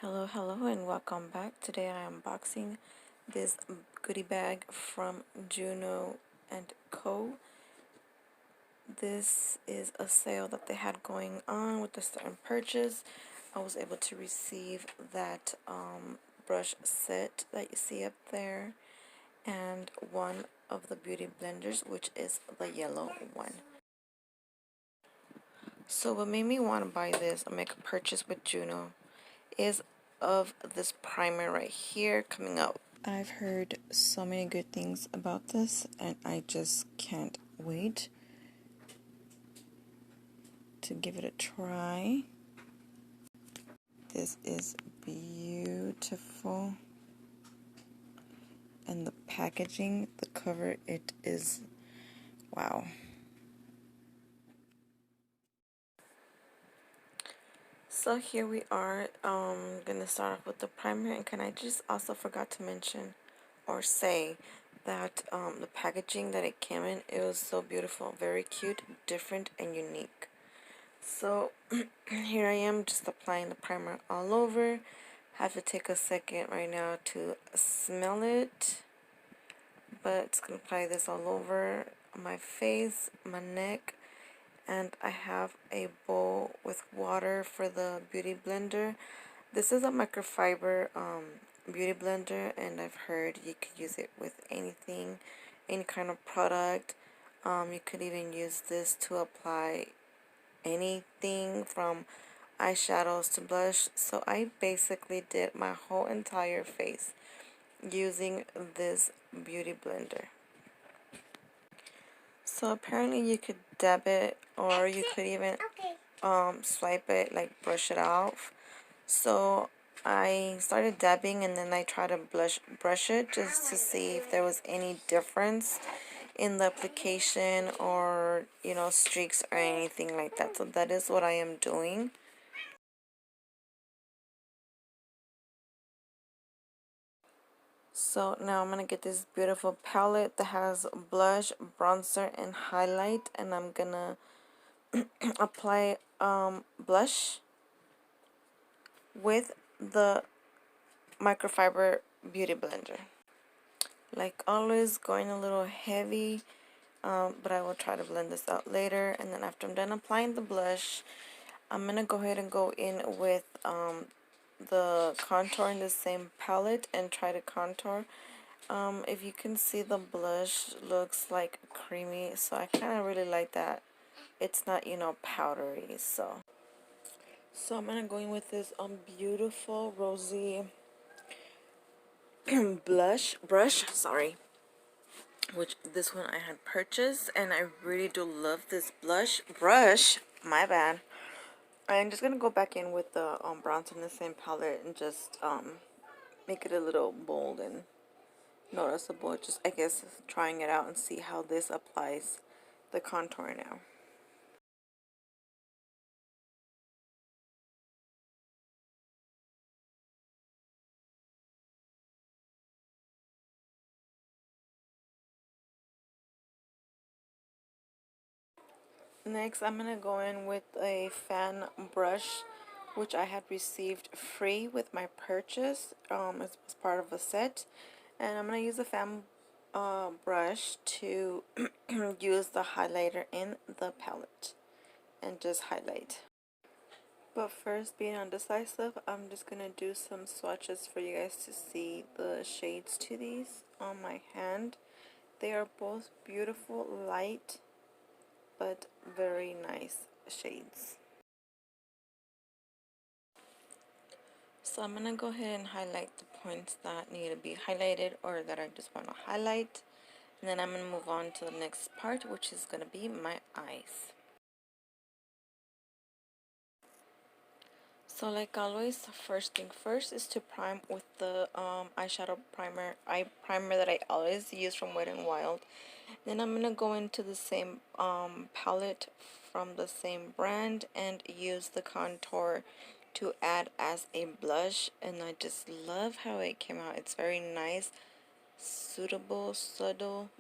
Hello, and welcome back. Today I am unboxing this goodie bag from Juno and Co. This is a sale that they had going on with a certain purchase. I was able to receive that brush set that you see up there and one of the beauty blenders, which is the yellow one. So what made me want to buy this or make a purchase with Juno is of this primer right here coming out. I've heard so many good things about this, and I just can't wait to give it a try. This is beautiful, and the packaging, the cover, it is wow. So here we are. Gonna start off with the primer, and can I just also forgot to mention or say that the packaging that it came in, it was so beautiful, very cute, different, and unique. So here I am just applying the primer all over. Have to take a second right now to smell it, but it's gonna apply this all over my face, my neck, and I have a bowl with water for the beauty blender. This is a microfiber beauty blender, and I've heard you could use it with anything, any kind of product. You could even use this to apply anything from eyeshadows to blush. So I basically did my whole entire face using this beauty blender. So apparently you could dab it, or you could even swipe it, like brush it off. So I started dabbing, and then I tried to brush it just to see if there was any difference in the application, or streaks or anything like that. So that is what I am doing. So now I'm gonna get this beautiful palette that has blush, bronzer, and highlight, and I'm gonna apply blush with the microfiber beauty blender. Like always, going a little heavy, but I will try to blend this out later. And then after I'm done applying the blush, I'm gonna go ahead and go in with the contour in the same palette and try to contour. If you can see, the blush looks like creamy, so I kind of really like that. It's not, powdery. So I'm gonna go in with this beautiful rosy brush, sorry, which this one I had purchased, and I really do love this brush. My bad. I'm just gonna go back in with the bronzer in the same palette and just make it a little bold and noticeable. Just, I guess, trying it out and see how this applies the contour now. Next, I'm gonna go in with a fan brush, which I had received free with my purchase as part of a set, and I'm gonna use a fan brush to use the highlighter in the palette and just highlight. But first, being undecisive, I'm just gonna do some swatches for you guys to see the shades to these on my hand. They are both beautiful, light, but very nice shades. So I'm gonna go ahead and highlight the points that need to be highlighted, or that I just want to highlight, and then I'm gonna move on to the next part, which is gonna be my eyes. So like always, first thing first is to prime with the eyeshadow eye primer that I always use from Wet n Wild. Then I'm gonna go into the same palette from the same brand and use the contour to add as a blush, and I just love how it came out. It's very nice, suitable, subtle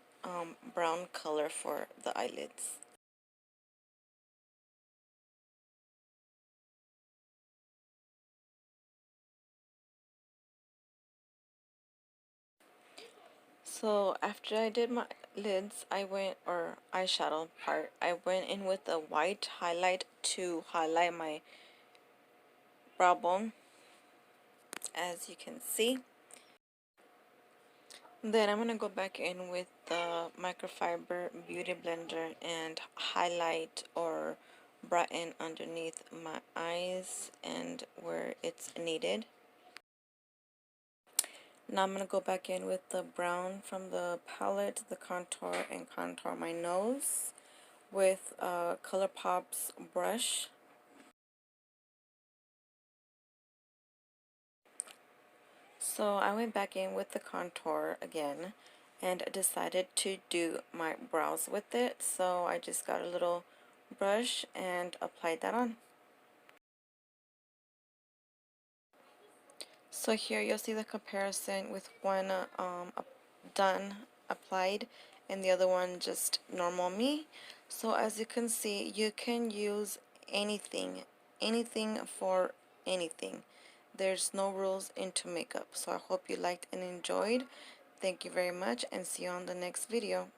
brown color for the eyelids. So after I did my lids, I went, or eyeshadow part, I went in with a white highlight to highlight my brow bone, as you can see. Then I'm going to go back in with the microfiber beauty blender and highlight or brighten underneath my eyes and where it's needed. Now I'm going to go back in with the brown from the palette, the contour, and contour my nose with ColourPop's brush. So I went back in with the contour again and decided to do my brows with it. So I just got a little brush and applied that on. So here you'll see the comparison with one done, applied, and the other one just normal me. So as you can see, you can use anything for anything. There's no rules into makeup. So I hope you liked and enjoyed. Thank you very much and see you on the next video.